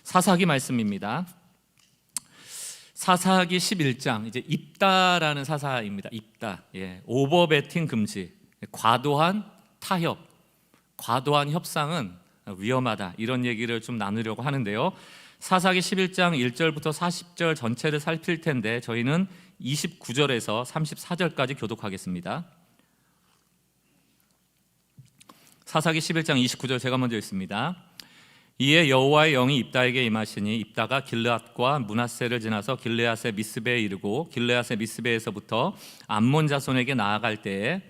사사기 말씀입니다. 사사기 11장 이제 입다라는 사사입니다. 입다. 오버베팅 금지. 과도한 타협, 과도한 협상은 위험하다. 이런 얘기를 좀 나누려고 하는데요. 사사기 11장 1절부터 40절 전체를 살필 텐데 저희는 29절에서 34절까지 교독하겠습니다. 사사기 11장 29절 제가 먼저 읽습니다. 이에 여호와의 영이 입다에게 임하시니 입다가 길르앗과 므낫세를 지나서 길르앗의 미스베에 이르고 길르앗의 미스베에서부터 암몬 자손에게 나아갈 때에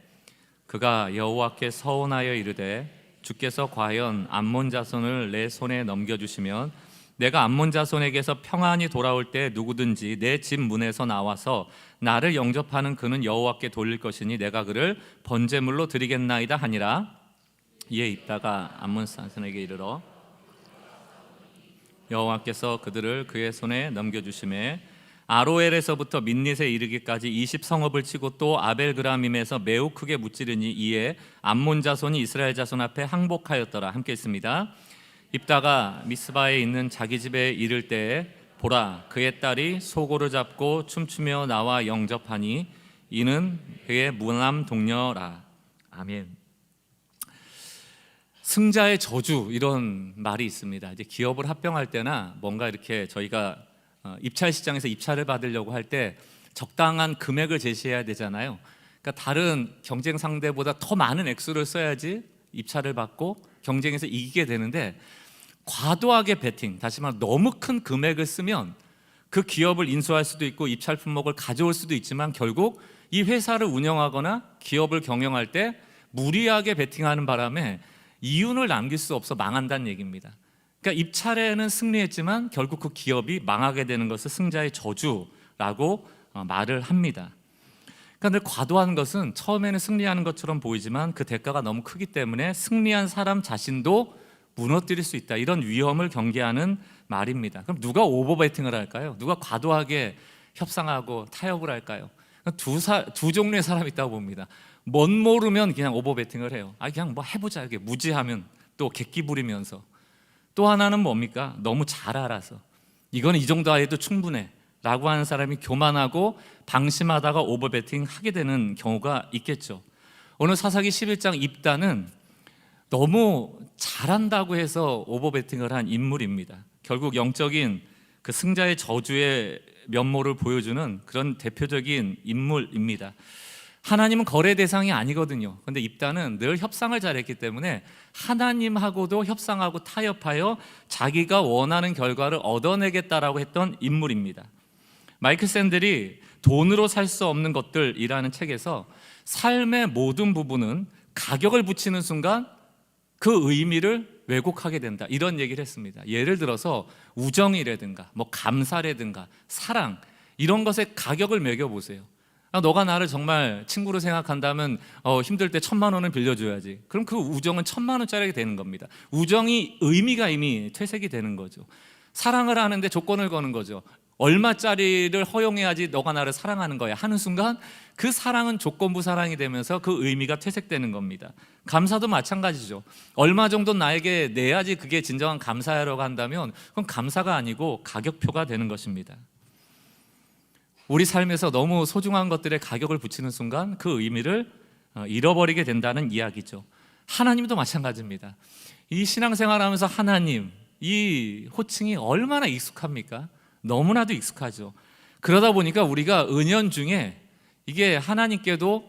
그가 여호와께 서원하여 이르되 주께서 과연 암몬 자손을 내 손에 넘겨주시면 내가 암몬 자손에게서 평안히 돌아올 때 누구든지 내 집 문에서 나와서 나를 영접하는 그는 여호와께 돌릴 것이니 내가 그를 번제물로 드리겠나이다 하니라. 이에 입다가 암몬 자손에게 이르러 여호와께서 그들을 그의 손에 넘겨주시매 아로엘에서부터 민닛에 이르기까지 20성읍을 치고 또 아벨그라밈에서 매우 크게 무찌르니 이에 암몬 자손이 이스라엘 자손 앞에 항복하였더라. 함께 있습니다. 입다가 미스바에 있는 자기 집에 이를 때에 보라 그의 딸이 소고를 잡고 춤추며 나와 영접하니 이는 그의 무남 동료라. 아멘. 승자의 저주 이런 말이 있습니다. 이제 기업을 합병할 때나 뭔가 이렇게 저희가 입찰 시장에서 입찰을 받으려고 할 때 적당한 금액을 제시해야 되잖아요. 그러니까 다른 경쟁 상대보다 더 많은 액수를 써야지 입찰을 받고 경쟁에서 이기게 되는데 과도하게 베팅, 다시 말해 너무 큰 금액을 쓰면 그 기업을 인수할 수도 있고 입찰 품목을 가져올 수도 있지만 결국 이 회사를 운영하거나 기업을 경영할 때 무리하게 베팅하는 바람에 이윤을 남길 수 없어 망한다는 얘기입니다. 그러니까 입찰에는 승리했지만 결국 그 기업이 망하게 되는 것을 승자의 저주라고 말을 합니다. 그런데 과도한 것은 처음에는 승리하는 것처럼 보이지만 그 대가가 너무 크기 때문에 승리한 사람 자신도 무너뜨릴 수 있다. 이런 위험을 경계하는 말입니다. 그럼 누가 오버베팅을 할까요? 누가 과도하게 협상하고 타협을 할까요? 두 종류의 사람이 있다고 봅니다. 멋 모르면 그냥 오버베팅을 해요. 그냥 뭐 해보자 이렇게 무지하면 또 객기 부리면서. 또 하나는 뭡니까? 너무 잘 알아서 이건 이 정도 해도 충분해 라고 하는 사람이 교만하고 방심하다가 오버베팅 하게 되는 경우가 있겠죠. 오늘 사사기 11장 입다는 너무 잘한다고 해서 오버베팅을 한 인물입니다. 결국 영적인 그 승자의 저주의 면모를 보여주는 그런 대표적인 인물입니다. 하나님은 거래 대상이 아니거든요. 그런데 입다는 늘 협상을 잘했기 때문에 하나님하고도 협상하고 타협하여 자기가 원하는 결과를 얻어내겠다라고 했던 인물입니다. 마이클 샌들이 돈으로 살 수 없는 것들이라는 책에서 삶의 모든 부분은 가격을 붙이는 순간 그 의미를 왜곡하게 된다 이런 얘기를 했습니다. 예를 들어서 우정이라든가 뭐 감사라든가 사랑 이런 것에 가격을 매겨보세요. 너가 나를 정말 친구로 생각한다면 힘들 때 1,000만 원을 빌려줘야지. 그럼 그 우정은 1,000만 원짜리가 되는 겁니다. 우정이 의미가 이미 퇴색이 되는 거죠. 사랑을 하는데 조건을 거는 거죠. 얼마짜리를 허용해야지 너가 나를 사랑하는 거야 하는 순간 그 사랑은 조건부 사랑이 되면서 그 의미가 퇴색되는 겁니다. 감사도 마찬가지죠. 얼마 정도 나에게 내야지 그게 진정한 감사라고 한다면 그건 감사가 아니고 가격표가 되는 것입니다. 우리 삶에서 너무 소중한 것들에 가격을 붙이는 순간 그 의미를 잃어버리게 된다는 이야기죠. 하나님도 마찬가지입니다. 이 신앙생활하면서 하나님 이 호칭이 얼마나 익숙합니까? 너무나도 익숙하죠. 그러다 보니까 우리가 은연중에 이게 하나님께도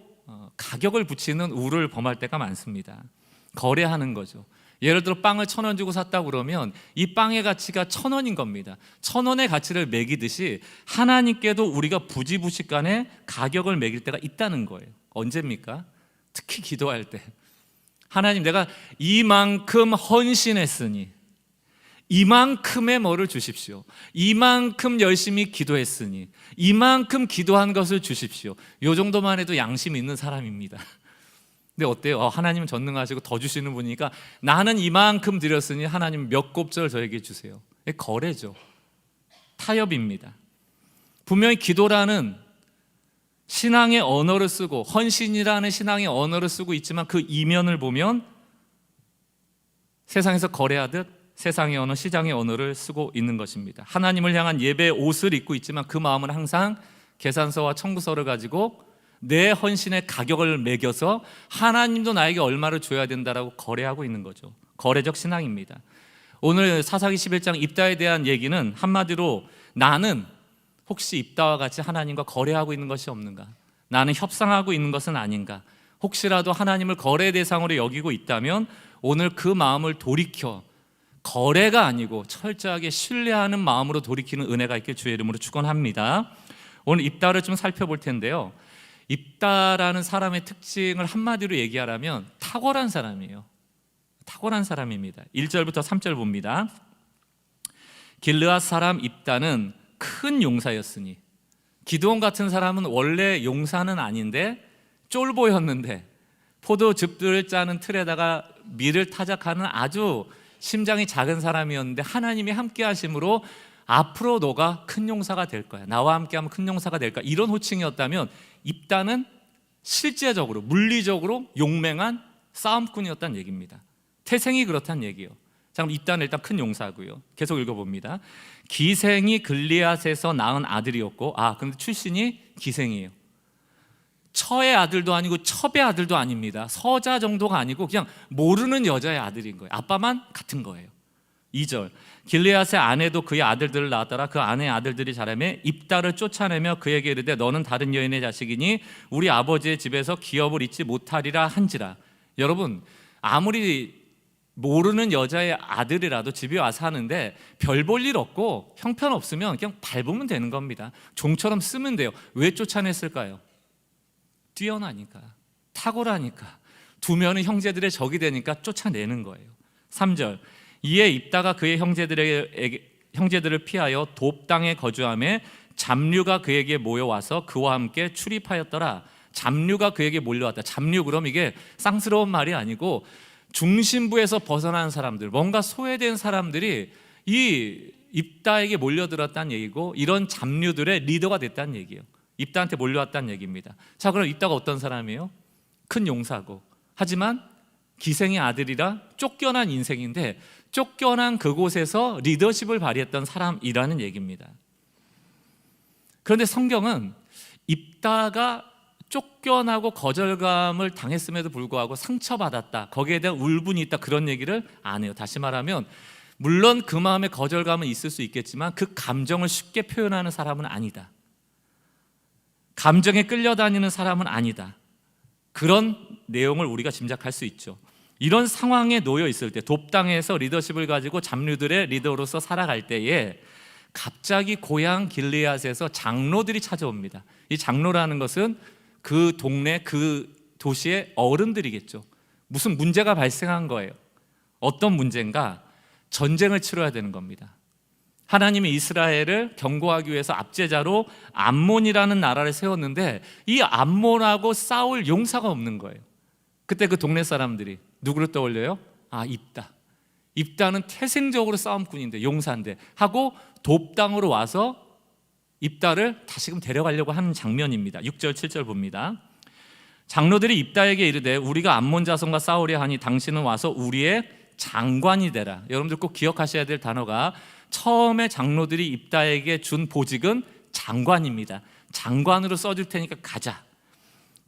가격을 붙이는 우를 범할 때가 많습니다. 거래하는 거죠. 예를 들어 빵을 1,000원 주고 샀다고 그러면 이 빵의 가치가 1,000원인 겁니다. 1,000원의 가치를 매기듯이 하나님께도 우리가 부지부식간에 가격을 매길 때가 있다는 거예요. 언제입니까? 특히 기도할 때 하나님 내가 이만큼 헌신했으니 이만큼의 뭐를 주십시오. 이만큼 열심히 기도했으니 이만큼 기도한 것을 주십시오. 이 정도만 해도 양심 있는 사람입니다. 근데 어때요? 하나님은 전능하시고 더 주시는 분이니까 나는 이만큼 드렸으니 하나님 몇 곱절 저에게 주세요. 거래죠. 타협입니다. 분명히 기도라는 신앙의 언어를 쓰고 헌신이라는 신앙의 언어를 쓰고 있지만 그 이면을 보면 세상에서 거래하듯 세상의 언어, 시장의 언어를 쓰고 있는 것입니다. 하나님을 향한 예배의 옷을 입고 있지만 그 마음은 항상 계산서와 청구서를 가지고 내 헌신의 가격을 매겨서 하나님도 나에게 얼마를 줘야 된다라고 거래하고 있는 거죠. 거래적 신앙입니다. 오늘 사사기 11장 입다에 대한 얘기는 한마디로 나는 혹시 입다와 같이 하나님과 거래하고 있는 것이 없는가? 나는 협상하고 있는 것은 아닌가? 혹시라도 하나님을 거래 대상으로 여기고 있다면 오늘 그 마음을 돌이켜 거래가 아니고 철저하게 신뢰하는 마음으로 돌이키는 은혜가 있길 주의 이름으로 축원합니다. 오늘 입다를 좀 살펴볼 텐데요. 입다라는 사람의 특징을 한마디로 얘기하라면 탁월한 사람이에요. 탁월한 사람입니다. 1절부터 3절 봅니다. 길르앗 사람 입다는 큰 용사였으니, 기드온 같은 사람은 원래 용사는 아닌데 쫄보였는데 포도즙들을 짜는 틀에다가 밀을 타작하는 아주 심장이 작은 사람이었는데 하나님이 함께 하심으로 앞으로 너가 큰 용사가 될 거야, 나와 함께 하면 큰 용사가 될 거야, 이런 호칭이었다면 입다는 실제적으로 물리적으로 용맹한 싸움꾼이었다는 얘기입니다. 태생이 그렇다는 얘기예요. 자, 그럼 입다는 일단 큰 용사고요. 계속 읽어봅니다. 기생이 글리앗에서 낳은 아들이었고, 근데 출신이 기생이에요. 처의 아들도 아니고 첩의 아들도 아닙니다. 서자 정도가 아니고 그냥 모르는 여자의 아들인 거예요. 아빠만 같은 거예요. 2절, 길르앗의 아내도 그의 아들들을 낳았더라. 그 아내의 아들들이 자라매 입다를 쫓아내며 그에게 이르되 너는 다른 여인의 자식이니 우리 아버지의 집에서 기업을 잊지 못하리라 한지라. 여러분, 아무리 모르는 여자의 아들이라도 집에 와서 하는데 별 볼 일 없고 형편없으면 그냥 밟으면 되는 겁니다. 종처럼 쓰면 돼요. 왜 쫓아냈을까요? 뛰어나니까, 탁월하니까, 두면은 형제들의 적이 되니까 쫓아내는 거예요. 3절, 이에 입다가 그의 형제들을 피하여 돕 땅에 거주하며 잡류가 그에게 모여와서 그와 함께 출입하였더라. 잡류가 그에게 몰려왔다. 잡류, 그럼 이게 쌍스러운 말이 아니고 중심부에서 벗어난 사람들, 뭔가 소외된 사람들이 이 입다에게 몰려들었다는 얘기고, 이런 잡류들의 리더가 됐다는 얘기예요. 입다한테 몰려왔다는 얘기입니다. 자, 그럼 입다가 어떤 사람이에요? 큰 용사고, 하지만 기생의 아들이라 쫓겨난 인생인데 쫓겨난 그곳에서 리더십을 발휘했던 사람이라는 얘기입니다. 그런데 성경은 입다가 쫓겨나고 거절감을 당했음에도 불구하고 상처받았다, 거기에 대한 울분이 있다, 그런 얘기를 안 해요. 다시 말하면 물론 그 마음에 거절감은 있을 수 있겠지만 그 감정을 쉽게 표현하는 사람은 아니다, 감정에 끌려다니는 사람은 아니다, 그런 내용을 우리가 짐작할 수 있죠. 이런 상황에 놓여 있을 때, 돕당에서 리더십을 가지고 잡류들의 리더로서 살아갈 때에 갑자기 고향 길르앗에서 장로들이 찾아옵니다. 이 장로라는 것은 그 동네, 그 도시의 어른들이겠죠. 무슨 문제가 발생한 거예요. 어떤 문제인가? 전쟁을 치러야 되는 겁니다. 하나님이 이스라엘을 경고하기 위해서 압제자로 암몬이라는 나라를 세웠는데 이 암몬하고 싸울 용사가 없는 거예요. 그때 그 동네 사람들이 누구를 떠올려요? 입다. 입다는 태생적으로 싸움꾼인데, 용사인데 하고 돕 땅으로 와서 입다를 다시금 데려가려고 하는 장면입니다. 6절 7절 봅니다. 장로들이 입다에게 이르되 우리가 암몬 자손과 싸우려 하니 당신은 와서 우리의 장관이 되라. 여러분들 꼭 기억하셔야 될 단어가, 처음에 장로들이 입다에게 준 보직은 장관입니다. 장관으로 써줄 테니까 가자.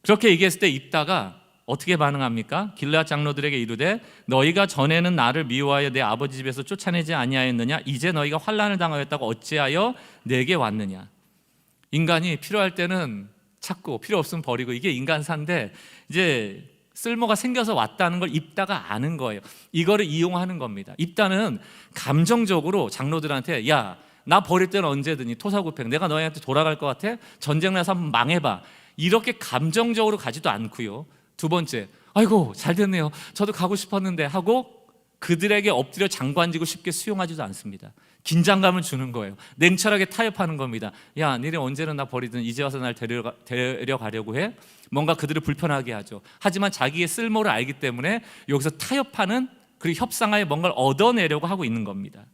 그렇게 얘기했을 때 입다가 어떻게 반응합니까? 길르앗 장로들에게 이르되 너희가 전에는 나를 미워하여 내 아버지 집에서 쫓아내지 아니하였느냐? 이제 너희가 환난을 당하였다고 어찌하여 내게 왔느냐? 인간이 필요할 때는 찾고 필요 없으면 버리고, 이게 인간사인데 이제 쓸모가 생겨서 왔다는 걸 입다가 아는 거예요. 이거를 이용하는 겁니다. 입다는 감정적으로 장로들한테 야, 나 버릴 때는 언제든지 토사구팽, 내가 너희한테 돌아갈 것 같아? 전쟁 나서 한번 망해봐, 이렇게 감정적으로 가지도 않고요. 두 번째, 아이고 잘 됐네요, 저도 가고 싶었는데 하고 그들에게 엎드려 장관지고 쉽게 수용하지도 않습니다. 긴장감을 주는 거예요. 냉철하게 타협하는 겁니다. 야, 니네 언제는 나 버리든 이제 와서 날 데려가려고 해? 뭔가 그들을 불편하게 하죠. 하지만 자기의 쓸모를 알기 때문에 여기서 타협하는, 그리고 협상하여 뭔가를 얻어내려고 하고 있는 겁니다.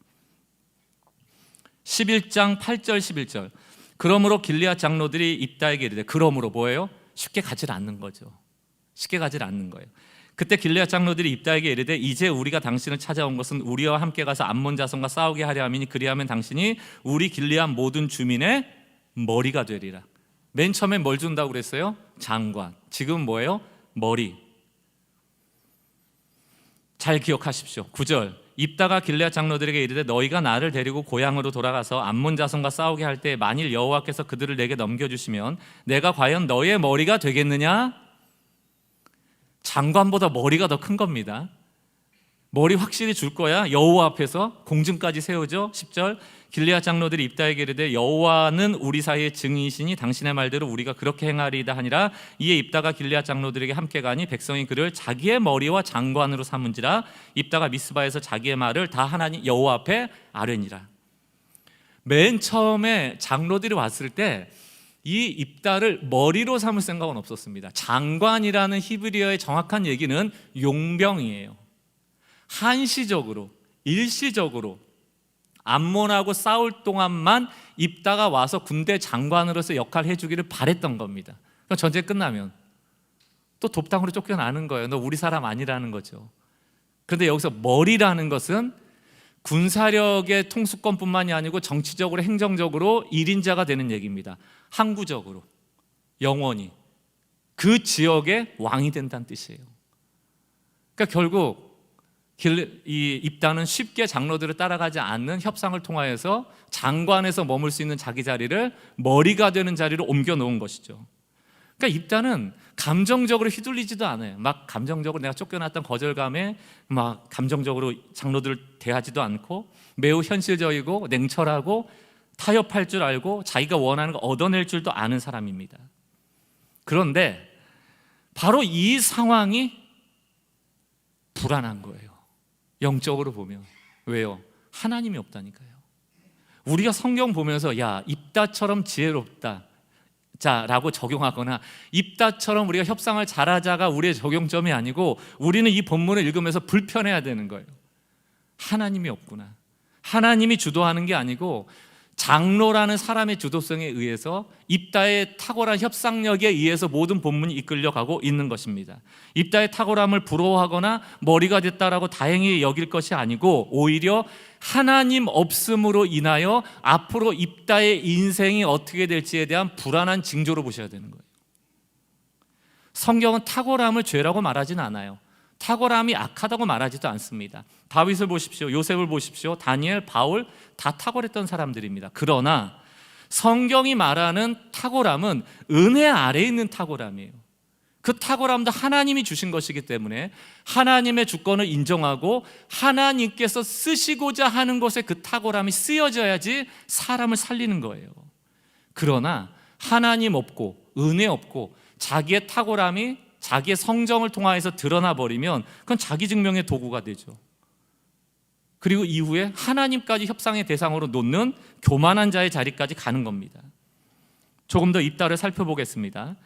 11장 8절 11절, 그러므로 길르앗 장로들이 입다에게 이르되, 그러므로 뭐예요? 쉽게 가지 않는 거죠. 쉽게 가지 않는 거예요. 그때 길르앗 장로들이 입다에게 이르되 이제 우리가 당신을 찾아온 것은 우리와 함께 가서 암몬 자손과 싸우게 하려 함이니 그리하면 당신이 우리 길르앗 모든 주민의 머리가 되리라. 맨 처음에 뭘 준다고 그랬어요? 장관. 지금 뭐예요? 머리. 잘 기억하십시오. 9절 입다가 길르앗 장로들에게 이르되 너희가 나를 데리고 고향으로 돌아가서 암몬 자손과 싸우게 할 때 만일 여호와께서 그들을 내게 넘겨주시면 내가 과연 너희의 머리가 되겠느냐? 장관보다 머리가 더 큰 겁니다. 머리 확실히 줄 거야. 여호와 앞에서 공증까지 세우죠. 10절 길르앗 장로들이 입다에게 이르되 여호와는 우리 사이의 증인이시니 당신의 말대로 우리가 그렇게 행하리이다 하니라. 이에 입다가 길르앗 장로들에게 함께 가니 백성이 그를 자기의 머리와 장관으로 삼은지라. 입다가 미스바에서 자기의 말을 다 하나님 여호와 앞에 아뢰니라. 맨 처음에 장로들이 왔을 때 이 입다를 머리로 삼을 생각은 없었습니다. 장관이라는 히브리어의 정확한 얘기는 용병이에요. 한시적으로, 일시적으로 암몬하고 싸울 동안만 입다가 와서 군대 장관으로서 역할을 해주기를 바랬던 겁니다. 그럼 전쟁 끝나면 또 돕당으로 쫓겨나는 거예요. 너 우리 사람 아니라는 거죠. 그런데 여기서 머리라는 것은 군사력의 통수권뿐만이 아니고 정치적으로 행정적으로 1인자가 되는 얘기입니다. 항구적으로 영원히 그 지역의 왕이 된다는 뜻이에요. 그러니까 결국 이 입다는 쉽게 장로들을 따라가지 않는 협상을 통하여서 장관에서 머물 수 있는 자기 자리를 머리가 되는 자리로 옮겨 놓은 것이죠. 그러니까 입다는 감정적으로 휘둘리지도 않아요. 막 감정적으로 내가 쫓겨났던 거절감에 막 감정적으로 장로들을 대하지도 않고 매우 현실적이고 냉철하고 타협할 줄 알고 자기가 원하는 거 얻어낼 줄도 아는 사람입니다. 그런데 바로 이 상황이 불안한 거예요. 영적으로 보면. 왜요? 하나님이 없다니까요. 우리가 성경 보면서 야 입다처럼 지혜롭다 자라고 적용하거나 입다처럼 우리가 협상을 잘하자가 우리의 적용점이 아니고 우리는 이 본문을 읽으면서 불편해야 되는 거예요. 하나님이 없구나. 하나님이 주도하는 게 아니고 장로라는 사람의 주도성에 의해서 입다의 탁월한 협상력에 의해서 모든 본문이 이끌려가고 있는 것입니다. 입다의 탁월함을 부러워하거나 머리가 됐다라고 다행히 여길 것이 아니고 오히려 하나님 없음으로 인하여 앞으로 입다의 인생이 어떻게 될지에 대한 불안한 징조로 보셔야 되는 거예요. 성경은 탁월함을 죄라고 말하지는 않아요. 탁월함이 악하다고 말하지도 않습니다. 다윗을 보십시오. 요셉을 보십시오. 다니엘, 바울 다 탁월했던 사람들입니다. 그러나 성경이 말하는 탁월함은 은혜 아래에 있는 탁월함이에요. 그 탁월함도 하나님이 주신 것이기 때문에 하나님의 주권을 인정하고 하나님께서 쓰시고자 하는 것에 그 탁월함이 쓰여져야지 사람을 살리는 거예요. 그러나 하나님 없고 은혜 없고 자기의 탁월함이 자기의 성정을 통하여서 드러나 버리면 그건 자기 증명의 도구가 되죠. 그리고 이후에 하나님까지 협상의 대상으로 놓는 교만한 자의 자리까지 가는 겁니다. 조금 더 입다를 살펴보겠습니다.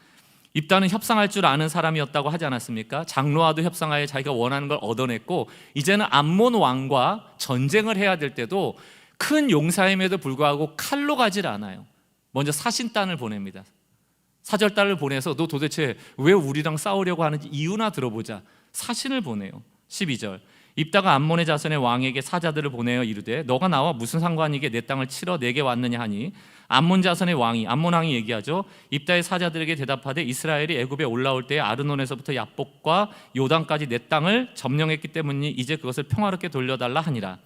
입다는 협상할 줄 아는 사람이었다고 하지 않았습니까? 장로와도 협상하여 자기가 원하는 걸 얻어냈고 이제는 암몬 왕과 전쟁을 해야 될 때도 큰 용사임에도 불구하고 칼로 가질 않아요. 먼저 사신단을 보냅니다. 사절단을 보내서 너 도대체 왜 우리랑 싸우려고 하는지 이유나 들어보자. 사신을 보내요. 12절 입다가 암몬의 자손의 왕에게 사자들을 보내어 이르되 너가 나와 무슨 상관이게 내 땅을 치러 내게 왔느냐 하니 암몬 자손의 왕이 암몬 왕이 얘기하죠. 입다의 사자들에게 대답하되 이스라엘이 애굽에 올라올 때에 아르논에서부터 야복과 요단까지 내 땅을 점령했기 때문이니 이제 그것을 평화롭게 돌려달라 하니라.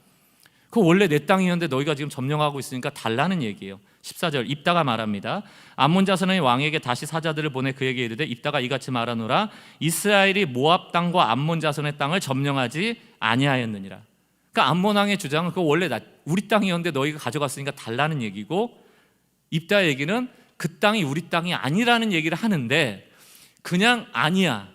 그거 원래 내 땅이었는데 너희가 지금 점령하고 있으니까 달라는 얘기예요. 14절 입다가 말합니다. 암몬 자손의 왕에게 다시 사자들을 보내 그에게 이르되 입다가 이같이 말하노라 이스라엘이 모압 땅과 암몬 자손의 땅을 점령하지 아니하였느니라. 그러니까 암몬 왕의 주장은 그거 원래 우리 땅이었는데 너희가 가져갔으니까 달라는 얘기고 입다의 얘기는 그 땅이 우리 땅이 아니라는 얘기를 하는데 그냥 아니야.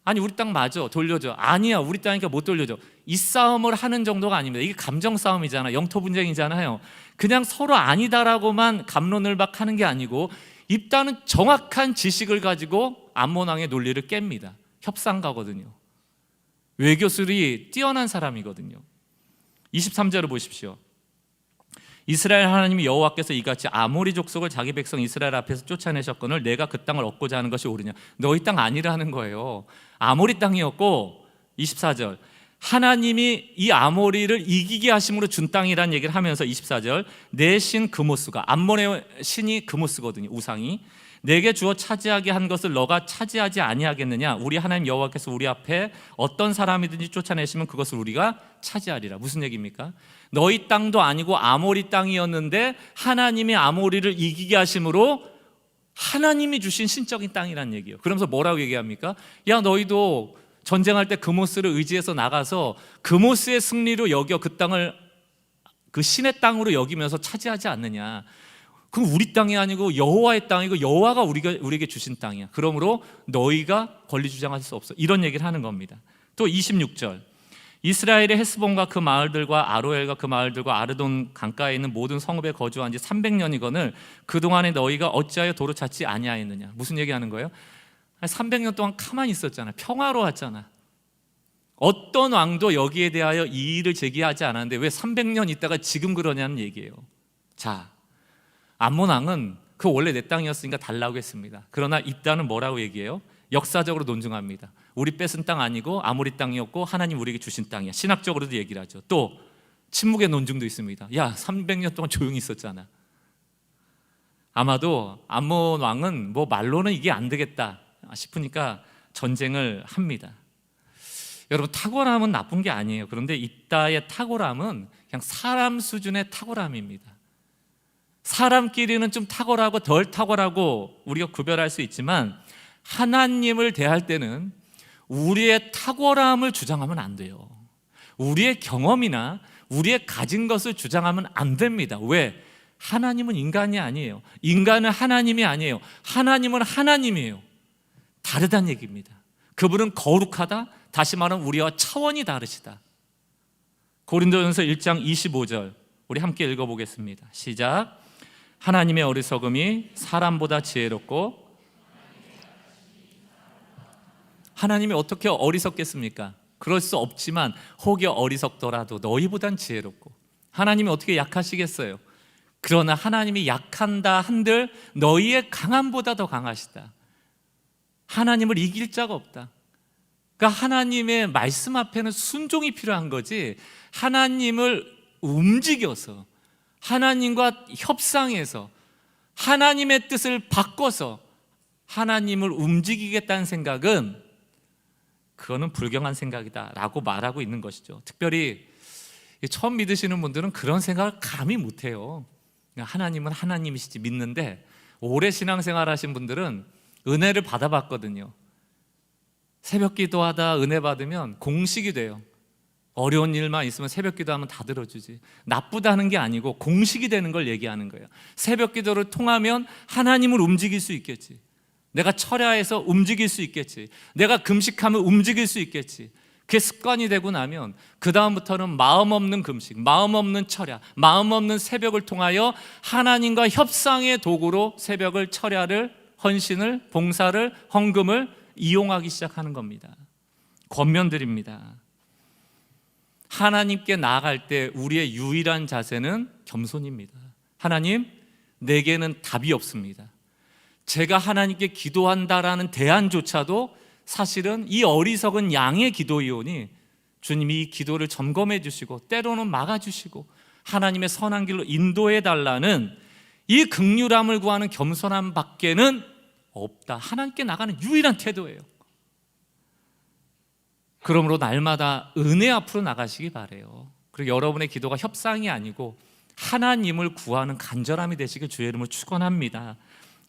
아니 우리 땅 맞아 돌려줘. 아니야 우리 땅이니까 못 돌려줘. 이 싸움을 하는 정도가 아닙니다. 이게 감정 싸움이잖아. 영토 분쟁이잖아요. 그냥 서로 아니다라고만 갑론을 막 하는 게 아니고 입다는 정확한 지식을 가지고 암몬 왕의 논리를 깹니다. 협상가거든요. 외교술이 뛰어난 사람이거든요. 23절을 보십시오. 이스라엘 하나님이 여호와께서 이같이 아모리 족속을 자기 백성 이스라엘 앞에서 쫓아내셨거늘 내가 그 땅을 얻고자 하는 것이 옳으냐. 너희 땅 아니라는 거예요. 아모리 땅이었고 24절 하나님이 이 아모리를 이기게 하심으로 준 땅이라는 얘기를 하면서 24절 내 신 그모스가 암몬의 신이 그모스거든요. 우상이 내게 주어 차지하게 한 것을 너가 차지하지 아니하겠느냐. 우리 하나님 여호와께서 우리 앞에 어떤 사람이든지 쫓아내시면 그것을 우리가 차지하리라. 무슨 얘기입니까? 너희 땅도 아니고 아모리 땅이었는데 하나님이 아모리를 이기게 하심으로 하나님이 주신 신적인 땅이란 얘기예요. 그러면서 뭐라고 얘기합니까? 야 너희도 전쟁할 때 그모스를 의지해서 나가서 그모스의 승리로 여겨 그 땅을 그 신의 땅으로 여기면서 차지하지 않느냐. 그럼 우리 땅이 아니고 여호와의 땅이고 여호와가 우리에게 주신 땅이야. 그러므로 너희가 권리 주장할 수 없어. 이런 얘기를 하는 겁니다. 또 26절 이스라엘의 헤스본과 그 마을들과 아로엘과 그 마을들과 아르돈 강가에 있는 모든 성읍에 거주한 지 300년이거늘 그동안에 너희가 어찌하여 도로 찾지 아니하였느냐. 무슨 얘기하는 거예요? 300년 동안 가만히 있었잖아. 평화로웠잖아. 어떤 왕도 여기에 대하여 이의를 제기하지 않았는데 왜 300년 있다가 지금 그러냐는 얘기예요. 자, 암몬 왕은 그 원래 내 땅이었으니까 달라고 했습니다. 그러나 입다는 뭐라고 얘기해요? 역사적으로 논증합니다. 우리 뺏은 땅 아니고 아모리 땅이었고 하나님 우리에게 주신 땅이야. 신학적으로도 얘기를 하죠. 또 침묵의 논증도 있습니다. 야 300년 동안 조용히 있었잖아. 아마도 암몬 왕은 뭐 말로는 이게 안 되겠다 싶으니까 전쟁을 합니다. 여러분 탁월함은 나쁜 게 아니에요. 그런데 입다의 탁월함은 그냥 사람 수준의 탁월함입니다. 사람끼리는 좀 탁월하고 덜 탁월하고 우리가 구별할 수 있지만 하나님을 대할 때는 우리의 탁월함을 주장하면 안 돼요. 우리의 경험이나 우리의 가진 것을 주장하면 안 됩니다. 왜? 하나님은 인간이 아니에요. 인간은 하나님이 아니에요. 하나님은 하나님이에요. 다르다는 얘기입니다. 그분은 거룩하다. 다시 말하면 우리와 차원이 다르시다. 고린도전서 1장 25절 우리 함께 읽어보겠습니다. 시작. 하나님의 어리석음이 사람보다 지혜롭고 하나님이 어떻게 어리석겠습니까? 그럴 수 없지만 혹여 어리석더라도 너희보단 지혜롭고 하나님이 어떻게 약하시겠어요? 그러나 하나님이 약한다 한들 너희의 강함보다 더 강하시다. 하나님을 이길 자가 없다. 그러니까 하나님의 말씀 앞에는 순종이 필요한 거지 하나님을 움직여서 하나님과 협상해서 하나님의 뜻을 바꿔서 하나님을 움직이겠다는 생각은 그거는 불경한 생각이다라고 말하고 있는 것이죠. 특별히 처음 믿으시는 분들은 그런 생각을 감히 못해요. 하나님은 하나님이시지 믿는데 오래 신앙생활 하신 분들은 은혜를 받아봤거든요. 새벽 기도하다 은혜 받으면 공식이 돼요. 어려운 일만 있으면 새벽 기도하면 다 들어주지. 나쁘다는 게 아니고 공식이 되는 걸 얘기하는 거예요. 새벽 기도를 통하면 하나님을 움직일 수 있겠지. 내가 철야해서 움직일 수 있겠지. 내가 금식하면 움직일 수 있겠지. 그게 습관이 되고 나면 그 다음부터는 마음 없는 금식, 마음 없는 철야, 마음 없는 새벽을 통하여 하나님과 협상의 도구로 새벽을, 철야를, 헌신을, 봉사를, 헌금을 이용하기 시작하는 겁니다. 권면드립니다. 하나님께 나아갈 때 우리의 유일한 자세는 겸손입니다. 하나님, 내게는 답이 없습니다. 제가 하나님께 기도한다라는 대안조차도 사실은 이 어리석은 양의 기도이오니 주님이 이 기도를 점검해 주시고 때로는 막아주시고 하나님의 선한 길로 인도해 달라는 이 긍휼함을 구하는 겸손함 밖에는 없다. 하나님께 나가는 유일한 태도예요. 그러므로 날마다 은혜 앞으로 나가시기 바라요. 그리고 여러분의 기도가 협상이 아니고 하나님을 구하는 간절함이 되시길 주의 이름으로 축원합니다.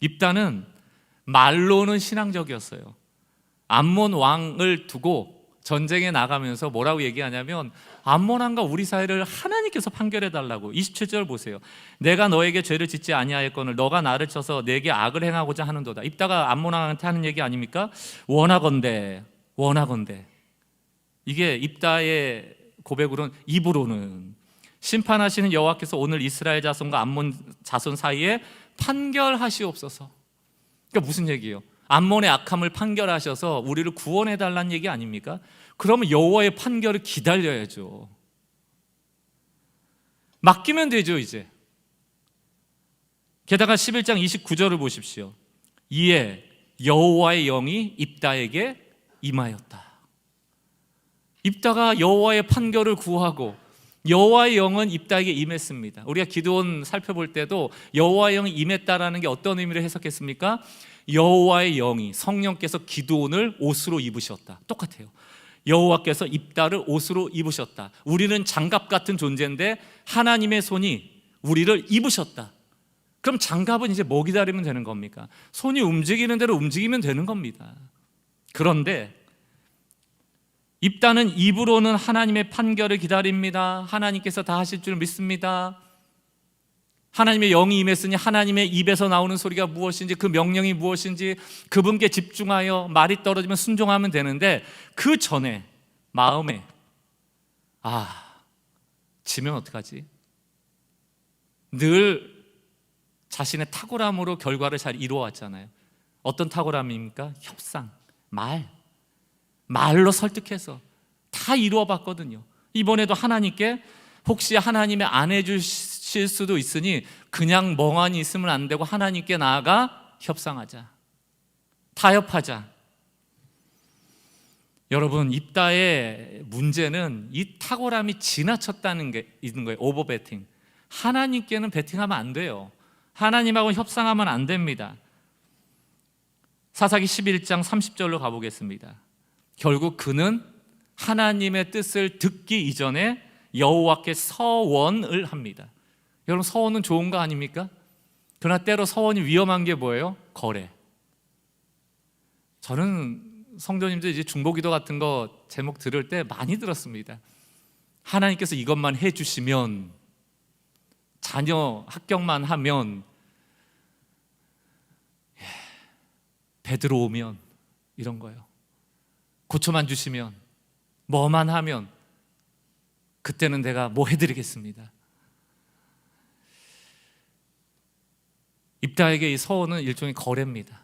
입다는 말로는 신앙적이었어요. 암몬 왕을 두고 전쟁에 나가면서 뭐라고 얘기하냐면 암몬 왕과 우리 사이를 하나님께서 판결해 달라고. 27절 보세요. 내가 너에게 죄를 짓지 아니하였거늘 너가 나를 쳐서 내게 악을 행하고자 하는도다. 입다가 암몬 왕한테 하는 얘기 아닙니까? 원하건대 이게 입다의 고백으로는 입으로는 심판하시는 여호와께서 오늘 이스라엘 자손과 암몬 자손 사이에 판결하시옵소서. 그러니까 무슨 얘기예요? 암몬의 악함을 판결하셔서 우리를 구원해 달라는 얘기 아닙니까? 그러면 여호와의 판결을 기다려야죠. 맡기면 되죠. 이제 게다가 11장 29절을 보십시오. 이에 여호와의 영이 입다에게 임하였다. 입다가 여호와의 판결을 구하고 여호와의 영은 입다에게 임했습니다. 우리가 기드온 살펴볼 때도 여호와의 영이 임했다라는 게 어떤 의미를 해석했습니까? 여호와의 영이, 성령께서 기드온을 옷으로 입으셨다. 똑같아요. 여호와께서 입다를 옷으로 입으셨다. 우리는 장갑 같은 존재인데 하나님의 손이 우리를 입으셨다. 그럼 장갑은 이제 뭐 기다리면 되는 겁니까? 손이 움직이는 대로 움직이면 되는 겁니다. 그런데 입다는 입으로는 하나님의 판결을 기다립니다. 하나님께서 다 하실 줄 믿습니다. 하나님의 영이 임했으니 하나님의 입에서 나오는 소리가 무엇인지, 그 명령이 무엇인지 그분께 집중하여 말이 떨어지면 순종하면 되는데, 그 전에 마음에 지면 어떡하지? 늘 자신의 탁월함으로 결과를 잘 이루어왔잖아요. 어떤 탁월함입니까? 협상, 말로 설득해서 다 이루어봤거든요. 이번에도 하나님께 혹시 하나님의 안 해주실 수도 있으니 그냥 멍하니 있으면 안 되고 하나님께 나아가 협상하자, 타협하자. 여러분, 입다의 문제는 이 탁월함이 지나쳤다는 게 있는 거예요. 오버배팅. 하나님께는 배팅하면 안 돼요. 하나님하고 협상하면 안 됩니다. 사사기 11장 30절로 가보겠습니다. 결국 그는 하나님의 뜻을 듣기 이전에 여호와께 서원을 합니다. 여러분, 서원은 좋은 거 아닙니까? 그러나 때로 서원이 위험한 게 뭐예요? 거래. 저는 성도님들 이제 중보기도 같은 거 제목 들을 때 많이 들었습니다. 하나님께서 이것만 해주시면, 자녀 합격만 하면, 배 들어오면, 이런 거예요. 고쳐만 주시면, 뭐만 하면 그때는 내가 뭐 해드리겠습니다. 입다에게 이 서원은 일종의 거래입니다.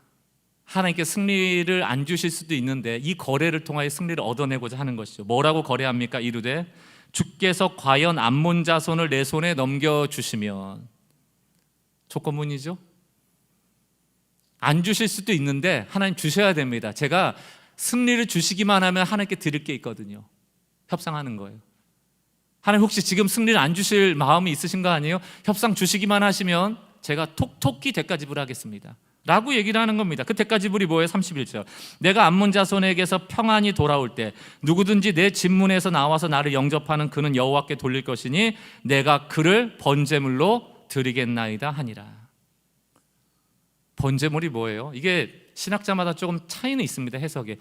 하나님께 승리를 안 주실 수도 있는데 이 거래를 통하여 승리를 얻어내고자 하는 것이죠. 뭐라고 거래합니까? 이르되 주께서 과연 암몬 자손을 내 손에 넘겨주시면. 조건문이죠. 안 주실 수도 있는데 하나님 주셔야 됩니다. 제가 승리를 주시기만 하면 하나님께 드릴 게 있거든요. 협상하는 거예요. 하나님 혹시 지금 승리를 안 주실 마음이 있으신 거 아니에요? 협상 주시기만 하시면 제가 톡톡히 대가 지불하겠습니다 라고 얘기를 하는 겁니다. 그 대가 지불이 뭐예요? 31절. 내가 암몬 자손에게서 평안히 돌아올 때 누구든지 내 집문에서 나와서 나를 영접하는 그는 여호와께 돌릴 것이니 내가 그를 번제물로 드리겠나이다 하니라. 번제물이 뭐예요? 이게 신학자마다 조금 차이는 있습니다. 해석에.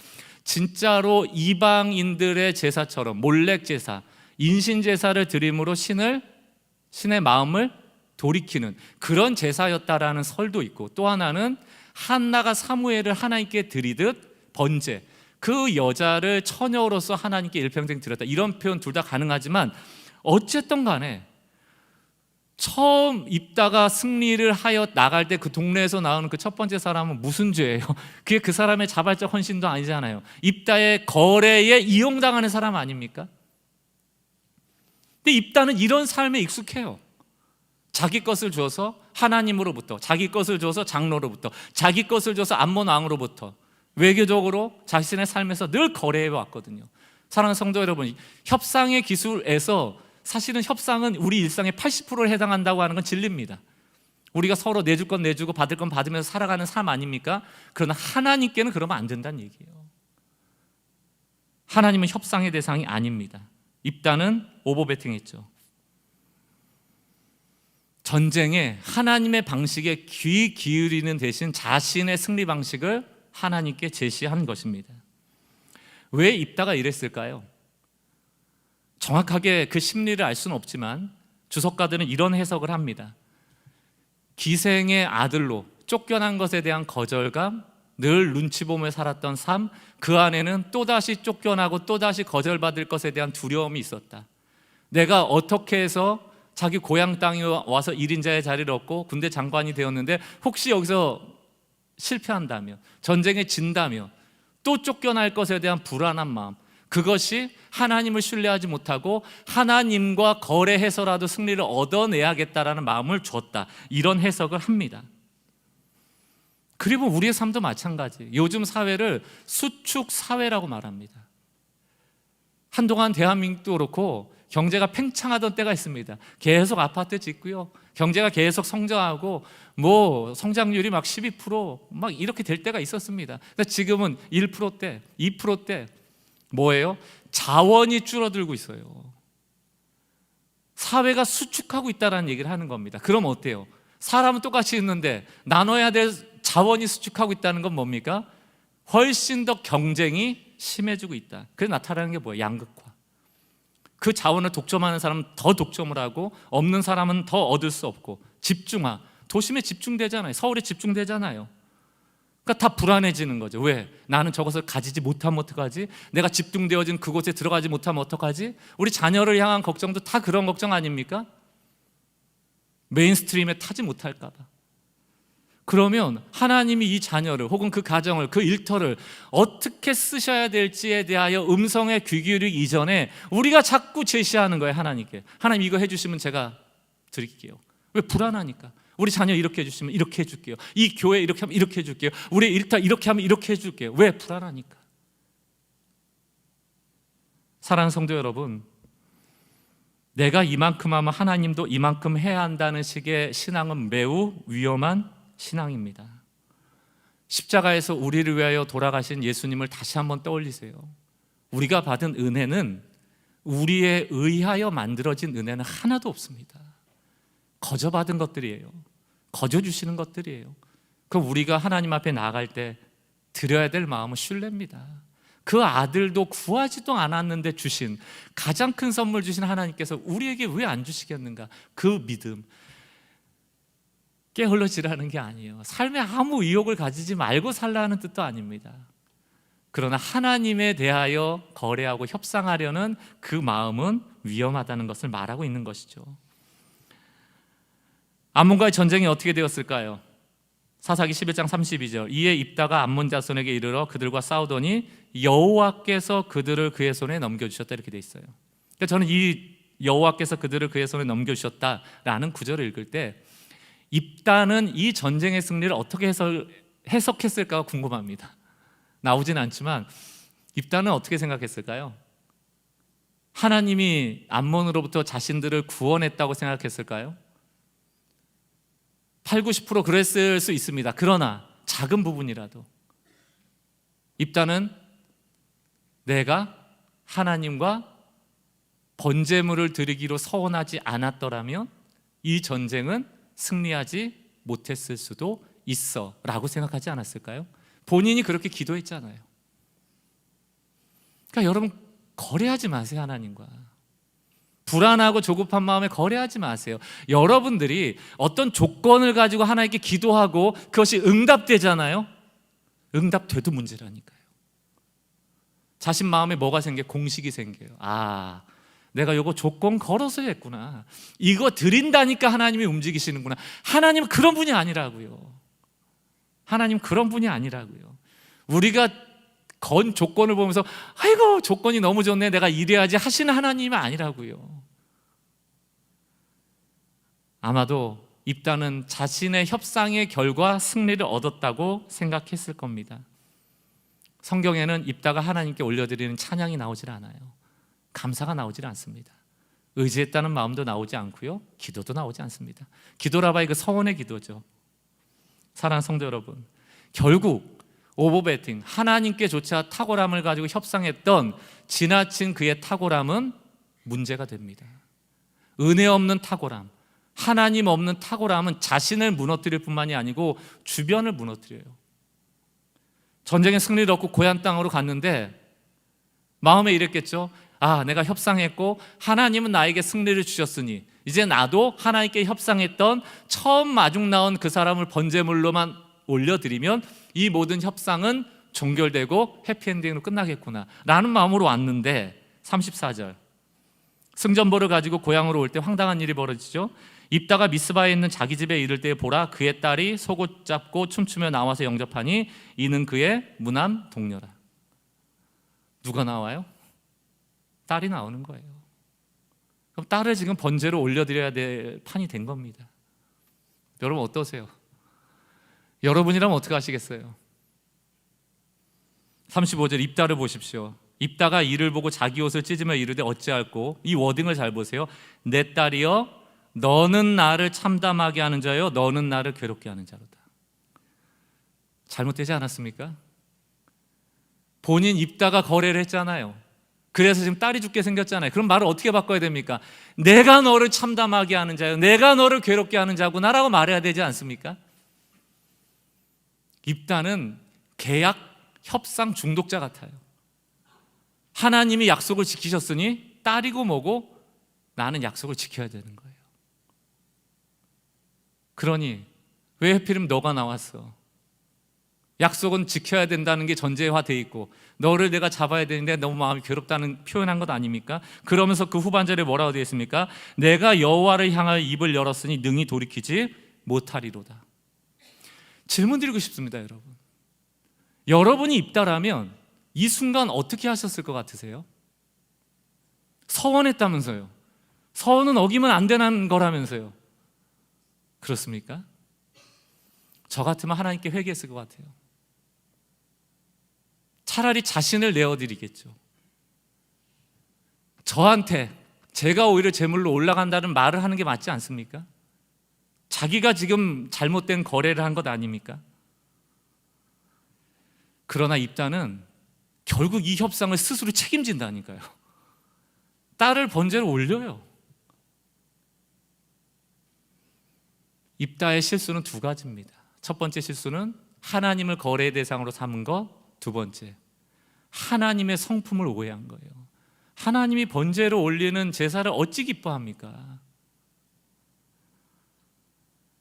진짜로 이방인들의 제사처럼 몰렉 제사, 인신 제사를 드림으로 신의 마음을 돌이키는 그런 제사였다라는 설도 있고, 또 하나는 한나가 사무엘을 하나님께 드리듯 번제, 그 여자를 처녀로서 하나님께 일평생 드렸다, 이런 표현 둘 다 가능하지만 어쨌든 간에 처음 입다가 승리를 하여 나갈 때 그 동네에서 나오는 그 첫 번째 사람은 무슨 죄예요? 그게 그 사람의 자발적 헌신도 아니잖아요. 입다의 거래에 이용당하는 사람 아닙니까? 근데 입다는 이런 삶에 익숙해요. 자기 것을 줘서 하나님으로부터, 자기 것을 줘서 장로로부터, 자기 것을 줘서 암몬 왕으로부터 외교적으로 자신의 삶에서 늘 거래해 왔거든요. 사랑하는 성도 여러분, 협상의 기술에서 사실은 협상은 우리 일상의 80%에 해당한다고 하는 건 진리입니다. 우리가 서로 내줄 건 내주고 받을 건 받으면서 살아가는 삶 아닙니까? 그러나 하나님께는 그러면 안 된다는 얘기예요. 하나님은 협상의 대상이 아닙니다. 입다는 오버배팅했죠. 전쟁에 하나님의 방식에 귀 기울이는 대신 자신의 승리 방식을 하나님께 제시한 것입니다. 왜 입다가 이랬을까요? 정확하게 그 심리를 알 수는 없지만 주석가들은 이런 해석을 합니다. 기생의 아들로 쫓겨난 것에 대한 거절감, 늘 눈치 보며 살았던 삶, 그 안에는 또다시 쫓겨나고 또다시 거절받을 것에 대한 두려움이 있었다. 내가 어떻게 해서 자기 고향 땅에 와서 1인자의 자리를 얻고 군대 장관이 되었는데 혹시 여기서 실패한다면, 전쟁에 진다면 또 쫓겨날 것에 대한 불안한 마음, 그것이 하나님을 신뢰하지 못하고 하나님과 거래해서라도 승리를 얻어내야겠다라는 마음을 줬다, 이런 해석을 합니다. 그리고 우리의 삶도 마찬가지. 요즘 사회를 수축 사회라고 말합니다. 한동안 대한민국도 그렇고 경제가 팽창하던 때가 있습니다. 계속 아파트 짓고요, 경제가 계속 성장하고 성장률이 막 12% 막 이렇게 될 때가 있었습니다. 근데 지금은 1%대, 2%대 뭐예요? 자원이 줄어들고 있어요. 사회가 수축하고 있다는 얘기를 하는 겁니다. 그럼 어때요? 사람은 똑같이 있는데 나눠야 될 자원이 수축하고 있다는 건 뭡니까? 훨씬 더 경쟁이 심해지고 있다. 그래서 나타나는 게 뭐예요? 양극화. 그 자원을 독점하는 사람은 더 독점을 하고 없는 사람은 더 얻을 수 없고, 집중화. 도심에 집중되잖아요. 서울에 집중되잖아요. 그러니까 다 불안해지는 거죠. 왜? 나는 저것을 가지지 못하면 어떡하지? 내가 집중되어진 그곳에 들어가지 못하면 어떡하지? 우리 자녀를 향한 걱정도 다 그런 걱정 아닙니까? 메인스트림에 타지 못할까 봐. 그러면 하나님이 이 자녀를 혹은 그 가정을, 그 일터를 어떻게 쓰셔야 될지에 대하여 음성에 귀 기울이기 이전에 우리가 자꾸 제시하는 거예요. 하나님께. 하나님 이거 해주시면 제가 드릴게요. 왜? 불안하니까. 우리 자녀 이렇게 해주시면 이렇게 해줄게요. 이 교회 이렇게 하면 이렇게 해줄게요. 우리 일터 이렇게 하면 이렇게 해줄게요. 왜? 불안하니까. 사랑하는 성도 여러분, 내가 이만큼 하면 하나님도 이만큼 해야 한다는 식의 신앙은 매우 위험한 신앙입니다. 십자가에서 우리를 위하여 돌아가신 예수님을 다시 한번 떠올리세요. 우리가 받은 은혜는, 우리에 의하여 만들어진 은혜는 하나도 없습니다. 거저 받은 것들이에요. 거저 주시는 것들이에요. 그럼 우리가 하나님 앞에 나아갈 때 드려야 될 마음은 신뢰입니다. 그 아들도 구하지도 않았는데 주신, 가장 큰 선물 주신 하나님께서 우리에게 왜 안 주시겠는가? 그 믿음. 게을러지라는 게 아니에요. 삶에 아무 의욕을 가지지 말고 살라는 뜻도 아닙니다. 그러나 하나님에 대하여 거래하고 협상하려는 그 마음은 위험하다는 것을 말하고 있는 것이죠. 암몬과의 전쟁이 어떻게 되었을까요? 사사기 11장 32절. 이에 입다가 암몬 자손에게 이르러 그들과 싸우더니 여호와께서 그들을 그의 손에 넘겨주셨다, 이렇게 돼 있어요. 그러니까 저는 이 여호와께서 그들을 그의 손에 넘겨주셨다라는 구절을 읽을 때 입다는 이 전쟁의 승리를 어떻게 해석했을까 궁금합니다. 나오진 않지만 입다는 어떻게 생각했을까요? 하나님이 암몬으로부터 자신들을 구원했다고 생각했을까요? 8, 90% 그랬을 수 있습니다. 그러나 작은 부분이라도 입다는 내가 하나님과 번제물을 드리기로 서원하지 않았더라면 이 전쟁은 승리하지 못했을 수도 있어 라고 생각하지 않았을까요? 본인이 그렇게 기도했잖아요. 그러니까 여러분, 거래하지 마세요. 하나님과 불안하고 조급한 마음에 거래하지 마세요. 여러분들이 어떤 조건을 가지고 하나님께 기도하고 그것이 응답되잖아요. 응답돼도 문제라니까요. 자신 마음에 뭐가 생겨요? 공식이 생겨요. 아, 내가 요거 조건 걸어서 했구나. 이거 드린다니까 하나님이 움직이시는구나. 하나님은 그런 분이 아니라고요. 하나님 그런 분이 아니라고요. 우리가 건 조건을 보면서 아이고 조건이 너무 좋네, 내가 이래야지 하시는 하나님이 아니라고요. 아마도 입다는 자신의 협상의 결과 승리를 얻었다고 생각했을 겁니다. 성경에는 입다가 하나님께 올려드리는 찬양이 나오질 않아요. 감사가 나오질 않습니다. 의지했다는 마음도 나오지 않고요, 기도도 나오지 않습니다. 기도라봐야 그 서원의 기도죠. 사랑하는 성도 여러분, 결국 오버배팅, 하나님께조차 탁월함을 가지고 협상했던 지나친 그의 탁월함은 문제가 됩니다. 은혜 없는 탁월함, 하나님 없는 탁월함은 자신을 무너뜨릴 뿐만이 아니고 주변을 무너뜨려요. 전쟁에 승리를 얻고 고향 땅으로 갔는데 마음에 이랬겠죠. 아, 내가 협상했고 하나님은 나에게 승리를 주셨으니 이제 나도 하나님께 협상했던 처음 마중 나온 그 사람을 번제물로만 올려드리면 이 모든 협상은 종결되고 해피엔딩으로 끝나겠구나 라는 마음으로 왔는데 34절, 승전보를 가지고 고향으로 올 때 황당한 일이 벌어지죠. 입다가 미스바에 있는 자기 집에 이를 때 보라, 그의 딸이 속옷 잡고 춤추며 나와서 영접하니 이는 그의 무남 동료라. 누가 나와요? 딸이 나오는 거예요. 그럼 딸을 지금 번제로 올려드려야 될 판이 된 겁니다. 여러분 어떠세요? 여러분이라면 어떻게 하시겠어요? 35절 입다를 보십시오. 입다가 이를 보고 자기 옷을 찢으며 이르되 어찌할꼬? 이 워딩을 잘 보세요. 내 딸이여 너는 나를 참담하게 하는 자요 너는 나를 괴롭게 하는 자로다. 잘못되지 않았습니까? 본인 입다가 거래를 했잖아요. 그래서 지금 딸이 죽게 생겼잖아요. 그럼 말을 어떻게 바꿔야 됩니까? 내가 너를 참담하게 하는 자요 내가 너를 괴롭게 하는 자구나라고 말해야 되지 않습니까? 입다는 계약 협상 중독자 같아요. 하나님이 약속을 지키셨으니 딸이고 뭐고 나는 약속을 지켜야 되는 거예요. 그러니 왜 하필이면 너가 나왔어? 약속은 지켜야 된다는 게 전제화되어 있고 너를 내가 잡아야 되는데 너무 마음이 괴롭다는 표현한 것 아닙니까? 그러면서 그 후반절에 뭐라고 되어 있습니까? 내가 여호와를 향하여 입을 열었으니 능히 돌이키지 못하리로다. 질문 드리고 싶습니다. 여러분, 여러분이 입다라면 이 순간 어떻게 하셨을 것 같으세요? 서원했다면서요. 서원은 어기면 안 되는 거라면서요. 그렇습니까? 저 같으면 하나님께 회개했을 것 같아요. 차라리 자신을 내어드리겠죠. 저한테 제가 오히려 제물로 올라간다는 말을 하는 게 맞지 않습니까? 자기가 지금 잘못된 거래를 한 것 아닙니까? 그러나 입다는 결국 이 협상을 스스로 책임진다니까요. 딸을 번제로 올려요. 입다의 실수는 두 가지입니다. 첫 번째 실수는 하나님을 거래 대상으로 삼은 것, 두 번째 하나님의 성품을 오해한 거예요. 하나님이 번제로 올리는 제사를 어찌 기뻐합니까?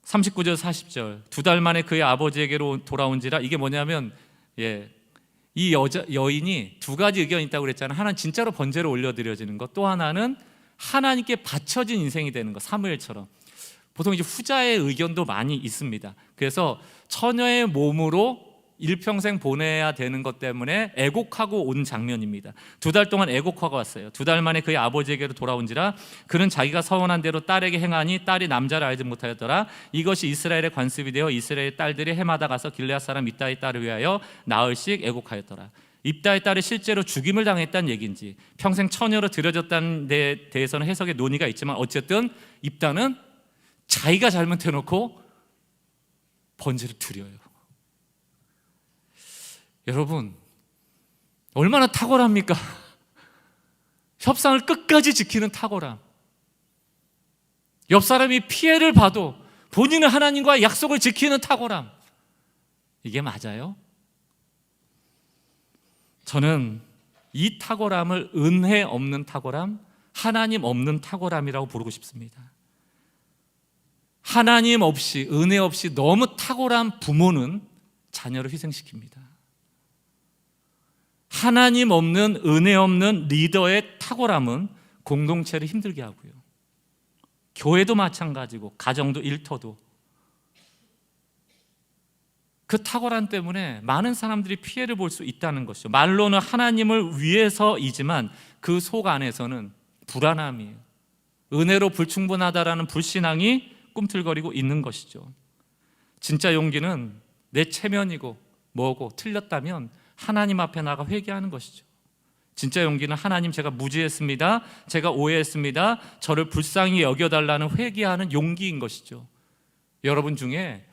39절 40절 2달 만에 그의 아버지에게로 돌아온지라. 이게 뭐냐면 이 여인이 두 가지 의견이 있다고 그랬잖아요. 하나는 진짜로 번제로 올려드려지는 것, 또 하나는 하나님께 바쳐진 인생이 되는 것, 사무엘처럼. 보통 이제 후자의 의견도 많이 있습니다. 그래서 처녀의 몸으로 일평생 보내야 되는 것 때문에 애곡하고 온 장면입니다. 2달 동안 애곡하고 왔어요. 2달 만에 그의 아버지에게로 돌아온지라. 그는 자기가 서원한 대로 딸에게 행하니 딸이 남자를 알지 못하였더라. 이것이 이스라엘의 관습이 되어 이스라엘 딸들이 해마다 가서 길르앗 사람 입다의 딸을 위하여 나흘씩 애곡하였더라. 입다의 딸이 실제로 죽임을 당했다는 얘기인지 평생 처녀로 들여졌다는 데 대해서는 해석의 논의가 있지만 어쨌든 입다는 자기가 잘못해놓고 번제를 드려요. 여러분 얼마나 탁월합니까? 협상을 끝까지 지키는 탁월함. 옆 사람이 피해를 봐도 본인은 하나님과의 약속을 지키는 탁월함. 이게 맞아요? 저는 이 탁월함을 은혜 없는 탁월함, 하나님 없는 탁월함이라고 부르고 싶습니다. 하나님 없이, 은혜 없이 너무 탁월한 부모는 자녀를 희생시킵니다. 하나님 없는, 은혜 없는 리더의 탁월함은 공동체를 힘들게 하고요. 교회도 마찬가지고 가정도 일터도. 그 탁월함 때문에 많은 사람들이 피해를 볼 수 있다는 것이죠. 말로는 하나님을 위해서이지만 그 속 안에서는 불안함이에요. 은혜로 불충분하다라는 불신앙이 꿈틀거리고 있는 것이죠. 진짜 용기는 내 체면이고 뭐고 틀렸다면 하나님 앞에 나가 회개하는 것이죠. 진짜 용기는 하나님, 제가 무지했습니다, 제가 오해했습니다, 저를 불쌍히 여겨달라는 회개하는 용기인 것이죠. 여러분 중에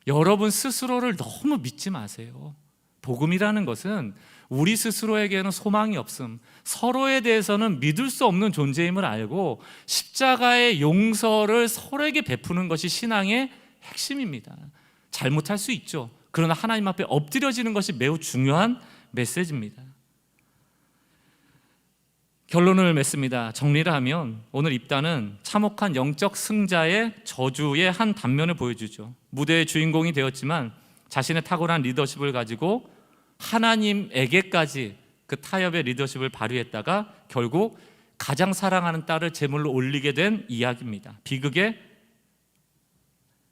여러분 스스로를 너무 믿지 마세요. 복음이라는 것은 우리 스스로에게는 소망이 없음, 서로에 대해서는 믿을 수 없는 존재임을 알고 십자가의 용서를 서로에게 베푸는 것이 신앙의 핵심입니다. 잘못할 수 있죠. 그러나 하나님 앞에 엎드려지는 것이 매우 중요한 메시지입니다. 결론을 맺습니다. 정리를 하면 오늘 입다는 참혹한 영적 승자의 저주의 한 단면을 보여주죠. 무대의 주인공이 되었지만 자신의 탁월한 리더십을 가지고 하나님에게까지 그 타협의 리더십을 발휘했다가 결국 가장 사랑하는 딸을 제물로 올리게 된 이야기입니다. 비극의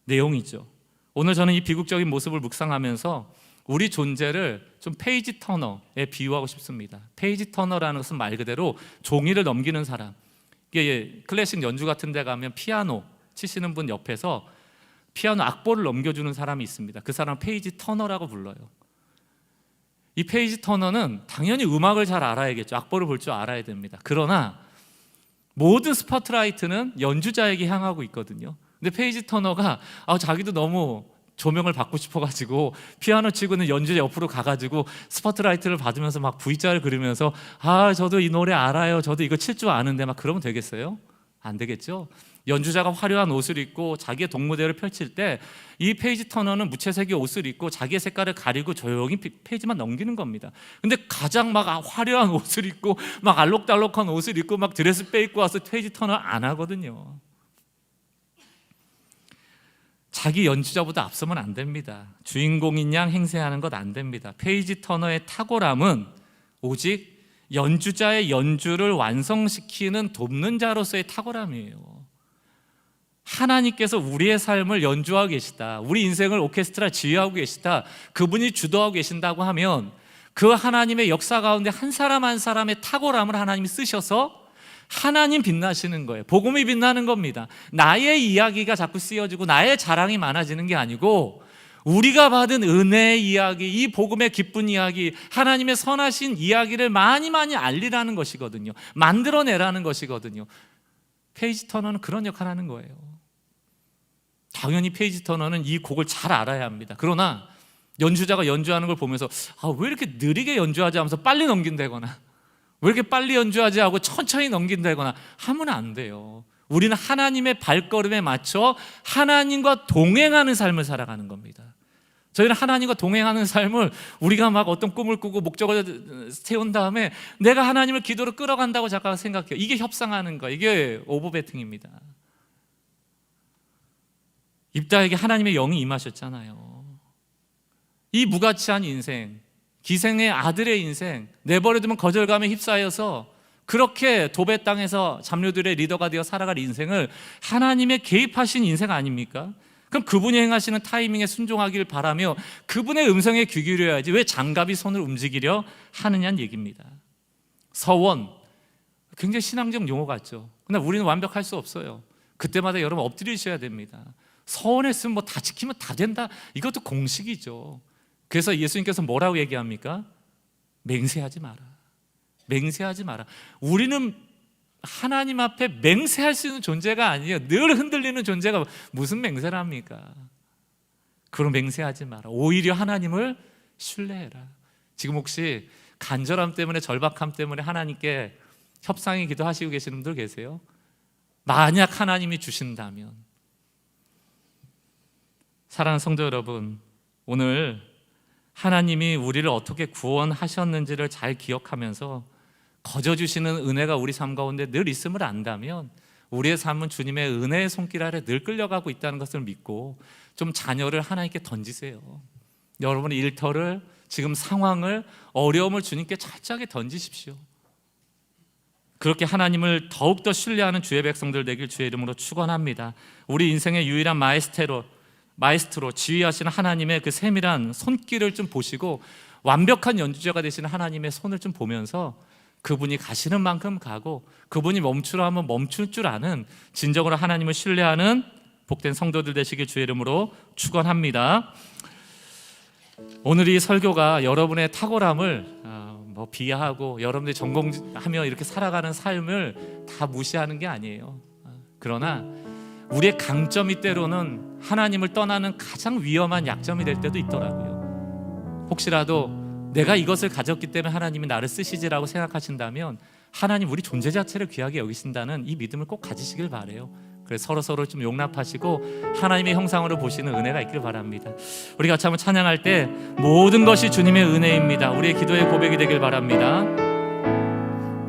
내용이죠. 오늘 저는 이 비극적인 모습을 묵상하면서 우리 존재를 좀 페이지 터너에 비유하고 싶습니다. 페이지 터너라는 것은 말 그대로 종이를 넘기는 사람. 이게 클래식 연주 같은 데 가면 피아노 치시는 분 옆에서 피아노 악보를 넘겨주는 사람이 있습니다. 그 사람은 페이지 터너라고 불러요. 이 페이지 터너는 당연히 음악을 잘 알아야겠죠. 악보를 볼 줄 알아야 됩니다. 그러나 모든 스포트라이트는 연주자에게 향하고 있거든요. 근데 페이지 터너가 자기도 너무 조명을 받고 싶어가지고 피아노 치고는 연주자 옆으로 가가지고 스포트라이트를 받으면서 막 V자를 그리면서 저도 이 노래 알아요, 저도 이거 칠 줄 아는데 막 그러면 되겠어요? 안 되겠죠? 연주자가 화려한 옷을 입고 자기의 동무대를 펼칠 때 이 페이지 터너는 무채색의 옷을 입고 자기의 색깔을 가리고 조용히 페이지만 넘기는 겁니다. 근데 가장 막 화려한 옷을 입고 막 알록달록한 옷을 입고 막 드레스 빼입고 와서 페이지 터너 안 하거든요. 자기 연주자보다 앞서면 안 됩니다. 주인공인 양 행세하는 것 안 됩니다. 페이지 터너의 탁월함은 오직 연주자의 연주를 완성시키는 돕는 자로서의 탁월함이에요. 하나님께서 우리의 삶을 연주하고 계시다, 우리 인생을 오케스트라 지휘하고 계시다, 그분이 주도하고 계신다고 하면 그 하나님의 역사 가운데 한 사람 한 사람의 탁월함을 하나님이 쓰셔서 하나님 빛나시는 거예요. 복음이 빛나는 겁니다. 나의 이야기가 자꾸 쓰여지고 나의 자랑이 많아지는 게 아니고 우리가 받은 은혜의 이야기, 이 복음의 기쁜 이야기, 하나님의 선하신 이야기를 많이 알리라는 것이거든요. 만들어내라는 것이거든요. 페이지 터너는 그런 역할을 하는 거예요. 당연히 페이지 터너는 이 곡을 잘 알아야 합니다. 그러나 연주자가 연주하는 걸 보면서 왜 이렇게 느리게 연주하지 하면서 빨리 넘긴다거나 왜 이렇게 빨리 연주하지 하고 천천히 넘긴다거나 하면 안 돼요. 우리는 하나님의 발걸음에 맞춰 하나님과 동행하는 삶을 살아가는 겁니다. 저희는 하나님과 동행하는 삶을 우리가 막 어떤 꿈을 꾸고 목적을 세운 다음에 내가 하나님을 기도로 끌어간다고 잠깐 생각해요. 이게 협상하는 거예요. 이게 오버배팅입니다. 입다에게 하나님의 영이 임하셨잖아요. 이 무가치한 인생, 기생의 아들의 인생, 내버려두면 거절감에 휩싸여서 그렇게 도배 땅에서 잡류들의 리더가 되어 살아갈 인생을 하나님의 개입하신 인생 아닙니까? 그럼 그분이 행하시는 타이밍에 순종하길 바라며 그분의 음성에 귀 기울여야지 왜 장갑이 손을 움직이려 하느냐는 얘기입니다. 서원, 굉장히 신앙적 용어 같죠. 그러나 우리는 완벽할 수 없어요. 그때마다 여러분 엎드리셔야 됩니다. 서원했으면 뭐 다 지키면 다 된다, 이것도 공식이죠. 그래서 예수님께서 뭐라고 얘기합니까? 맹세하지 마라. 맹세하지 마라. 우리는 하나님 앞에 맹세할 수 있는 존재가 아니에요. 늘 흔들리는 존재가 무슨 맹세를 합니까? 그럼 맹세하지 마라. 오히려 하나님을 신뢰해라. 지금 혹시 간절함 때문에, 절박함 때문에 하나님께 협상의 기도하시고 계시는 분들 계세요? 만약 하나님이 주신다면. 사랑하는 성도 여러분, 오늘 하나님이 우리를 어떻게 구원하셨는지를 잘 기억하면서 거저 주시는 은혜가 우리 삶 가운데 늘 있음을 안다면 우리의 삶은 주님의 은혜의 손길 아래 늘 끌려가고 있다는 것을 믿고 좀 자녀를 하나님께 던지세요. 여러분의 일터를, 지금 상황을, 어려움을 주님께 철저하게 던지십시오. 그렇게 하나님을 더욱더 신뢰하는 주의 백성들 되길 주의 이름으로 축원합니다. 우리 인생의 유일한 마에스트로 지휘하시는 하나님의 그 세밀한 손길을 좀 보시고 완벽한 연주자가 되시는 하나님의 손을 좀 보면서 그분이 가시는 만큼 가고 그분이 멈추라 하면 멈출 줄 아는 진정으로 하나님을 신뢰하는 복된 성도들 되시길 주의 이름으로 축원합니다. 오늘 이 설교가 여러분의 탁월함을 비하하고 여러분들이 전공하며 이렇게 살아가는 삶을 다 무시하는 게 아니에요. 그러나 우리의 강점이 때로는 하나님을 떠나는 가장 위험한 약점이 될 때도 있더라고요. 혹시라도 내가 이것을 가졌기 때문에 하나님이 나를 쓰시지라고 생각하신다면 하나님 우리 존재 자체를 귀하게 여기신다는 이 믿음을 꼭 가지시길 바라요. 그래서 서로 좀 용납하시고 하나님의 형상으로 보시는 은혜가 있길 바랍니다. 우리 같이 한번 찬양할 때 모든 것이 주님의 은혜입니다. 우리의 기도의 고백이 되길 바랍니다.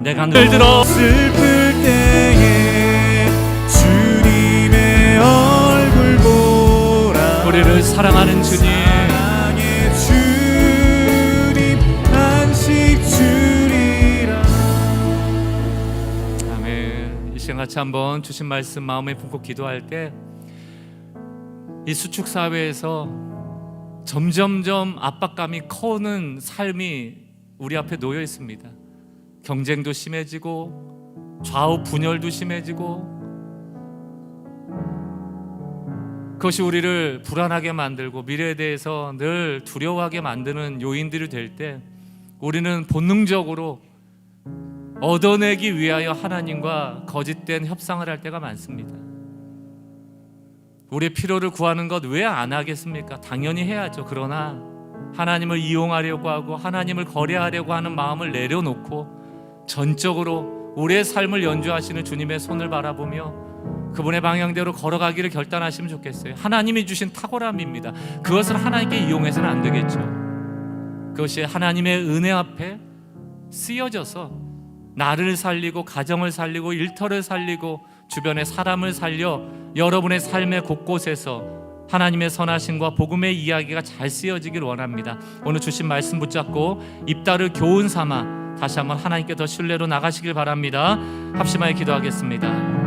내가 늘 들어 슬플 때에 주님의 얼굴 보라. 우리를 사랑하는 주님, 사랑의 주님 안식 주리라. 아멘. 이 시간 같이 한번 주신 말씀 마음에 품고 기도할 때 이 수축 사회에서 점점점 압박감이 커오는 삶이 우리 앞에 놓여 있습니다. 경쟁도 심해지고 좌우 분열도 심해지고 그것이 우리를 불안하게 만들고 미래에 대해서 늘 두려워하게 만드는 요인들이 될 때 우리는 본능적으로 얻어내기 위하여 하나님과 거짓된 협상을 할 때가 많습니다. 우리의 필요를 구하는 것 왜 안 하겠습니까? 당연히 해야죠. 그러나 하나님을 이용하려고 하고 하나님을 거래하려고 하는 마음을 내려놓고 전적으로 우리의 삶을 연주하시는 주님의 손을 바라보며 그분의 방향대로 걸어가기를 결단하시면 좋겠어요. 하나님이 주신 탁월함입니다. 그것을 하나님께 이용해서는 안 되겠죠. 그것이 하나님의 은혜 앞에 쓰여져서 나를 살리고 가정을 살리고 일터를 살리고 주변의 사람을 살려 여러분의 삶의 곳곳에서 하나님의 선하심과 복음의 이야기가 잘 쓰여지길 원합니다. 오늘 주신 말씀 붙잡고 입다를 교훈 삼아 다시 한번 하나님께 더 신뢰로 나가시길 바랍니다. 합심하여 기도하겠습니다.